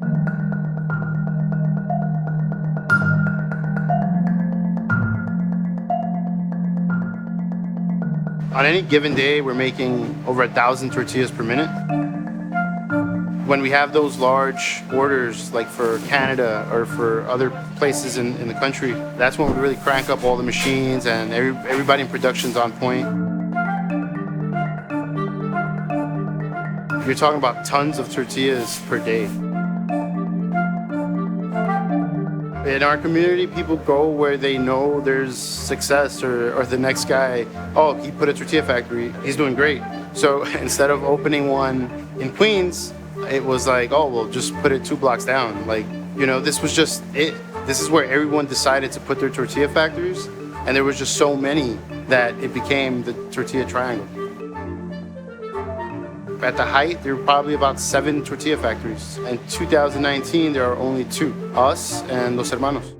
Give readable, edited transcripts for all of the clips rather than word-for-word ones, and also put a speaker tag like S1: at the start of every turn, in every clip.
S1: On any given day, we're making over 1,000 tortillas per minute. When we have those large orders, like for Canada or for other places in the country, that's when we really crank up all the machines and everybody in production's on point. You're talking about tons of tortillas per day. In our community, people go where they know there's success or the next guy, oh, he put a tortilla factory, he's doing great. So instead of opening one in Queens, it was like, oh, well, just put it 2 blocks down. Like, you know, this was just it. This is where everyone decided to put their tortilla factories. And there was just so many that it became the tortilla triangle. At the height, there were probably about 7 tortilla factories. In 2019, there are only 2, us and Los Hermanos.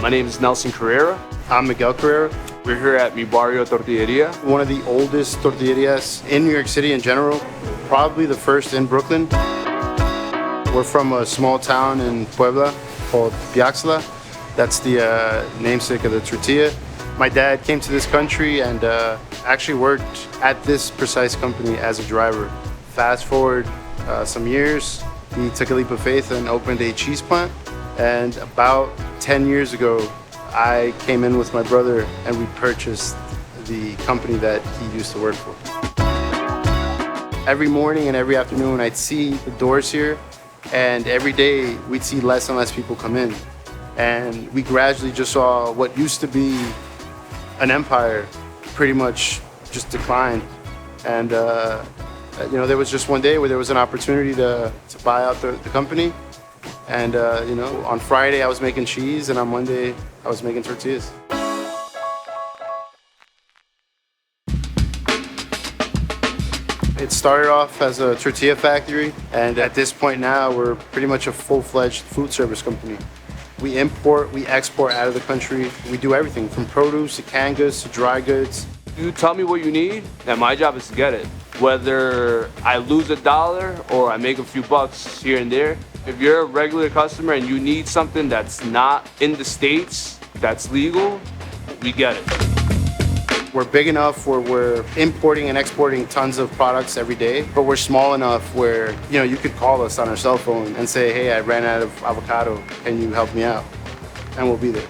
S2: My name is Nelson Carrera.
S1: I'm Miguel Carrera.
S2: We're here at Mi Barrio Tortilleria.
S1: One of the oldest tortillerias in New York City in general, probably the first in Brooklyn. We're from a small town in Puebla called Piaxtla. That's the namesake of the tortilla. My dad came to this country and actually worked at this precise company as a driver. Fast forward some years, he took a leap of faith and opened a cheese plant. And about 10 years ago, I came in with my brother and we purchased the company that he used to work for. Every morning and every afternoon, I'd see the doors here, and every day we'd see less and less people come in. And we gradually just saw what used to be an empire pretty much just decline. And you know, there was just one day where there was an opportunity to buy out the company. And you know, on Friday I was making cheese, and on Monday I was making tortillas. It started off as a tortilla factory, and at this point now we're pretty much a full-fledged food service company. We import, we export out of the country. We do everything from produce to canned goods to dry goods.
S2: You tell me what you need, and my job is to get it. Whether I lose $1 or I make a few bucks here and there, if you're a regular customer and you need something that's not in the States, that's legal, we get it.
S1: We're big enough where we're importing and exporting tons of products every day, but we're small enough where, you know, you could call us on our cell phone and say, hey, I ran out of avocado, can you help me out? And we'll be there.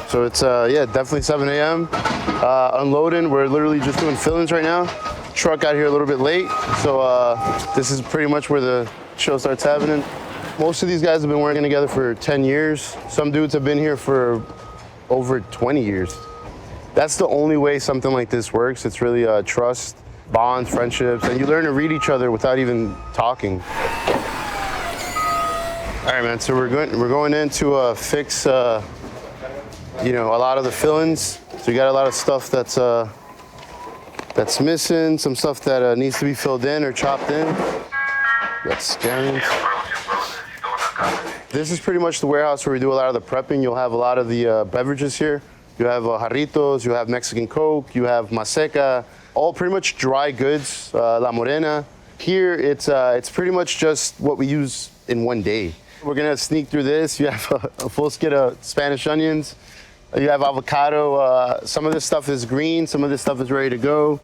S1: So it's, yeah, definitely 7 a.m. Unloading, we're literally just doing fillings right now. Truck got here a little bit late, so this is pretty much where the show starts happening. Most of these guys have been working together for 10 years. Some dudes have been here for over 20 years. That's the only way something like this works. It's really trust, bonds, friendships, and you learn to read each other without even talking. All right, man, so we're going in to fix you know, a lot of the fillings. So we got a lot of stuff that's missing, some stuff that needs to be filled in or chopped in. Got scans. This is pretty much the warehouse where we do a lot of the prepping. You'll have a lot of the beverages here. You have jarritos, you have Mexican Coke, you have Maseca, all pretty much dry goods, La Morena. Here, it's pretty much just what we use in one day. We're gonna sneak through this. You have a full skid of Spanish onions. You have avocado. Some of this stuff is green, some of this stuff is ready to go.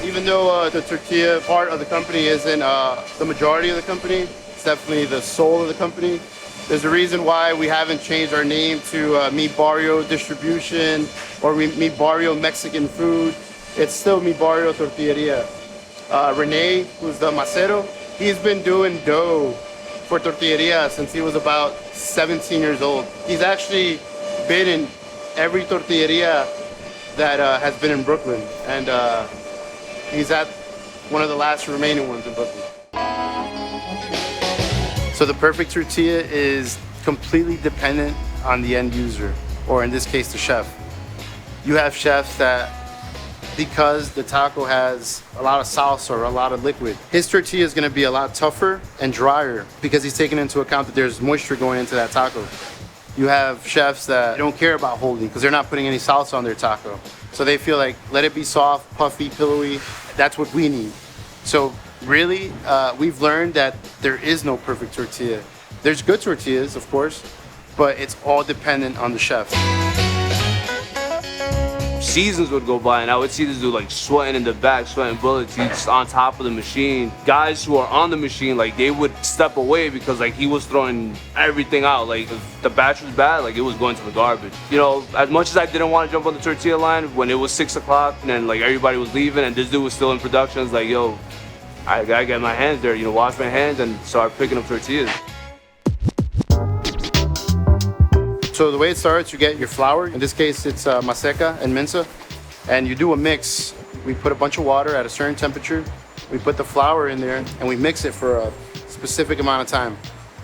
S1: Even though the tortilla part of the company isn't the majority of the company, it's definitely the soul of the company. There's a reason why we haven't changed our name to Mi Barrio Distribution or Mi Barrio Mexican Food. It's still Mi Barrio Tortilleria. Rene, who's the macero, he's been doing dough for tortilleria since he was about 17 years old. He's actually been in every tortilleria that has been in Brooklyn, and he's at one of the last remaining ones in Brooklyn. So the perfect tortilla is completely dependent on the end user, or in this case, the chef. You have chefs that because the taco has a lot of salsa or a lot of liquid. His tortilla is going to be a lot tougher and drier because he's taking into account that there's moisture going into that taco. You have chefs that don't care about holding because they're not putting any salsa on their taco. So they feel like, let it be soft, puffy, pillowy. That's what we need. So really, we've learned that there is no perfect tortilla. There's good tortillas, of course, but it's all dependent on the chef.
S2: Seasons would go by and I would see this dude like sweating in the back, sweating bullets. He's on top of the machine. Guys who are on the machine, like they would step away because like he was throwing everything out. Like if the batch was bad, like it was going to the garbage. You know, as much as I didn't want to jump on the tortilla line when it was 6 o'clock and then like everybody was leaving and this dude was still in production, it's like, yo, I gotta get my hands there, you know, wash my hands and start picking up tortillas.
S1: So the way it starts, you get your flour. In this case, it's maseca and minza. And you do a mix. We put a bunch of water at a certain temperature. We put the flour in there and we mix it for a specific amount of time.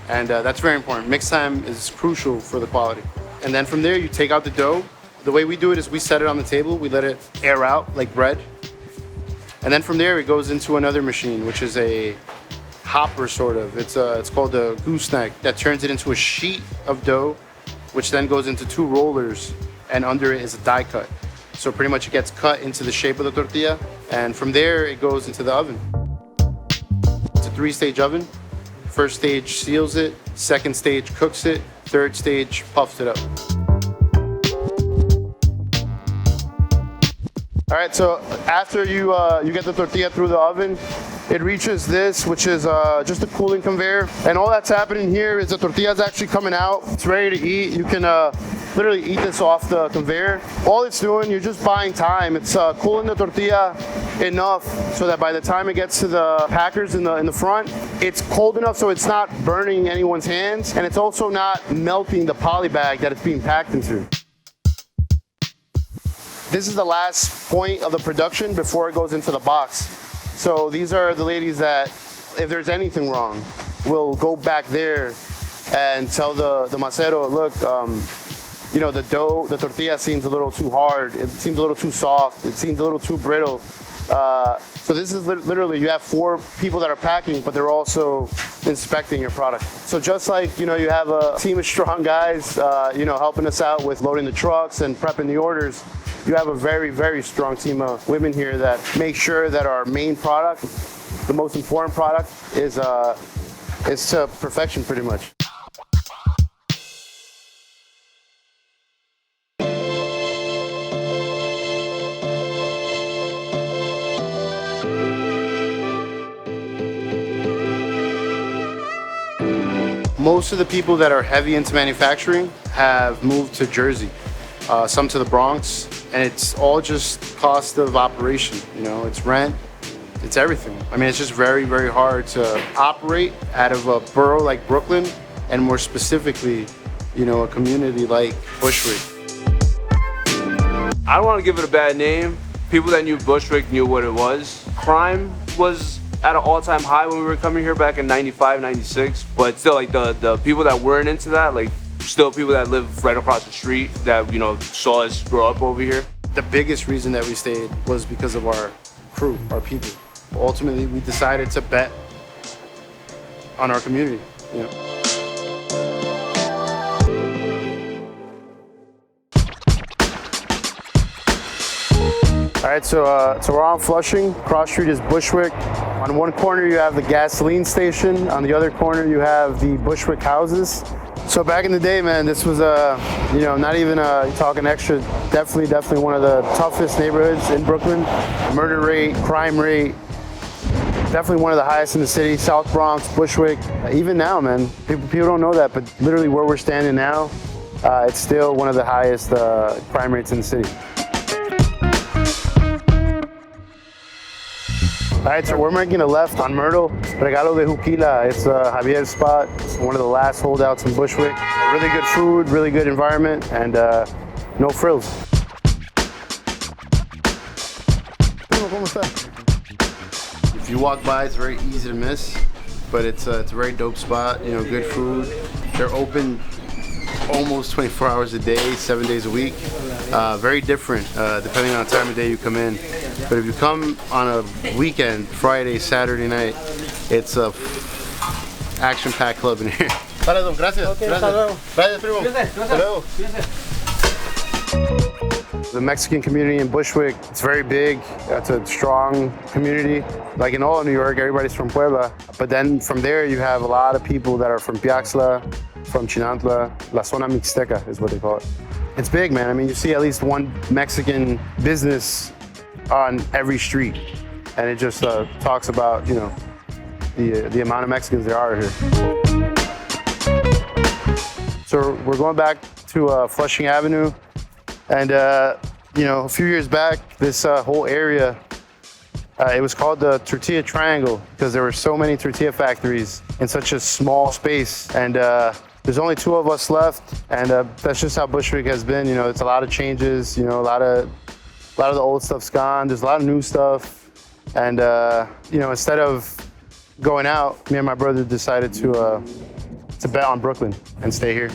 S1: And that's very important. Mix time is crucial for the quality. And then from there, you take out the dough. The way we do it is we set it on the table. We let it air out like bread. And then from there, it goes into another machine, which is a hopper sort of. It's called a gooseneck that turns it into a sheet of dough, which then goes into 2 rollers, and under it is a die cut. So pretty much it gets cut into the shape of the tortilla, and from there it goes into the oven. It's a 3-stage oven. First stage seals it, second stage cooks it, third stage puffs it up. All right, so after you get the tortilla through the oven, it reaches this, which is just a cooling conveyor. And all that's happening here is the tortilla is actually coming out. It's ready to eat. You can literally eat this off the conveyor. All it's doing, you're just buying time. It's cooling the tortilla enough so that by the time it gets to the packers in the front, it's cold enough so it's not burning anyone's hands. And it's also not melting the poly bag that it's being packed into. This is the last point of the production before it goes into the box. So these are the ladies that, if there's anything wrong, will go back there and tell the macero, look, you know, the dough, the tortilla seems a little too hard. It seems a little too soft. It seems a little too brittle. So this is literally, you have 4 people that are packing, but they're also inspecting your product. So just like, you know, you have a team of strong guys, you know, helping us out with loading the trucks and prepping the orders, you have a very, very strong team of women here that make sure that our main product, the most important product, is to perfection pretty much. Most of the people that are heavy into manufacturing have moved to Jersey, some to the Bronx, and it's all just cost of operation. You know, it's rent, it's everything. I mean, it's just very, very hard to operate out of a borough like Brooklyn, and more specifically, you know, a community like Bushwick.
S2: I don't want to give it a bad name. People that knew Bushwick knew what it was. Crime was at an all-time high when we were coming here back in 95, 96. But still, like the people that weren't into that, like still people that live right across the street that, you know, saw us grow up over here.
S1: The biggest reason that we stayed was because of our crew, our people. Ultimately, we decided to bet on our community, you know. All right, so we're on Flushing. Cross street is Bushwick. On one corner, you have the gasoline station. On the other corner, you have the Bushwick houses. So back in the day, man, this was you know, not even talking extra. Definitely one of the toughest neighborhoods in Brooklyn. Murder rate, crime rate, definitely one of the highest in the city. South Bronx, Bushwick. Even now, man, people don't know that, but literally where we're standing now, it's still one of the highest crime rates in the city. All right, so we're making a left on Myrtle. Regalo de Juquila. It's Javier's spot. It's one of the last holdouts in Bushwick. Really good food, really good environment, and no frills. If you walk by, it's very easy to miss, but it's a very dope spot. You know, good food. They're open almost 24 hours a day, 7 days a week. Very different depending on the time of day you come in. But if you come on a weekend, Friday, Saturday night, it's a action-packed club in here. Vale, gracias.
S3: Okay,
S1: Gracias. Gracias, primo. Hasta luego. The Mexican community in Bushwick, it's very big. It's a strong community. Like in all of New York, everybody's from Puebla. But then from there, you have a lot of people that are from Piaxtla, from Chinantla. La Zona Mixteca is what they call it. It's big, man. I mean, you see at least one Mexican business on every street. And it just talks about, you know, the amount of Mexicans there are here. So we're going back to Flushing Avenue. And, you know, a few years back, this whole area, it was called the Tortilla Triangle because there were so many tortilla factories in such a small space. And there's only 2 of us left. And that's just how Bushwick has been. You know, it's a lot of changes, you know, a lot of the old stuff's gone. There's a lot of new stuff. And, you know, instead of going out, me and my brother decided to bet on Brooklyn and stay here.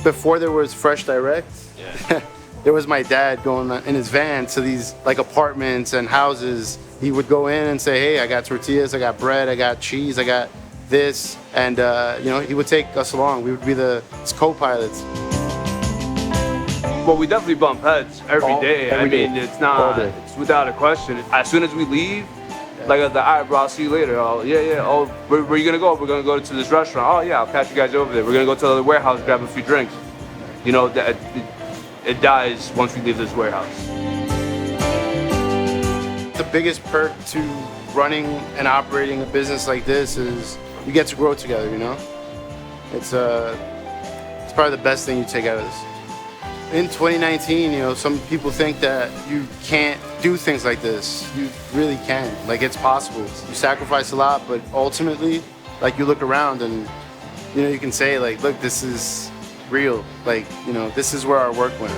S1: Before there was Fresh Direct, there was my dad going in his van to these like apartments and houses. He would go in and say, hey, I got tortillas, I got bread, I got cheese, I got this. And, you know, he would take us along. We would be his co-pilots.
S2: Well, we definitely bump heads every day. I mean, it's without a question. As soon as we leave, like all right, bro, I'll see you later. Oh, yeah. Oh, where are you gonna go? We're gonna go to this restaurant. Oh, yeah, I'll catch you guys over there. We're gonna go to the warehouse, grab a few drinks. You know, it dies once we leave this warehouse.
S1: The biggest perk to running and operating a business like this is you get to grow together, you know? It's probably the best thing you take out of this. In 2019, you know, some people think that you can't do things like this. You really can. Like, it's possible. You sacrifice a lot, but ultimately, like, you look around and, you know, you can say, like, look, this is real. Like, you know, this is where our work went.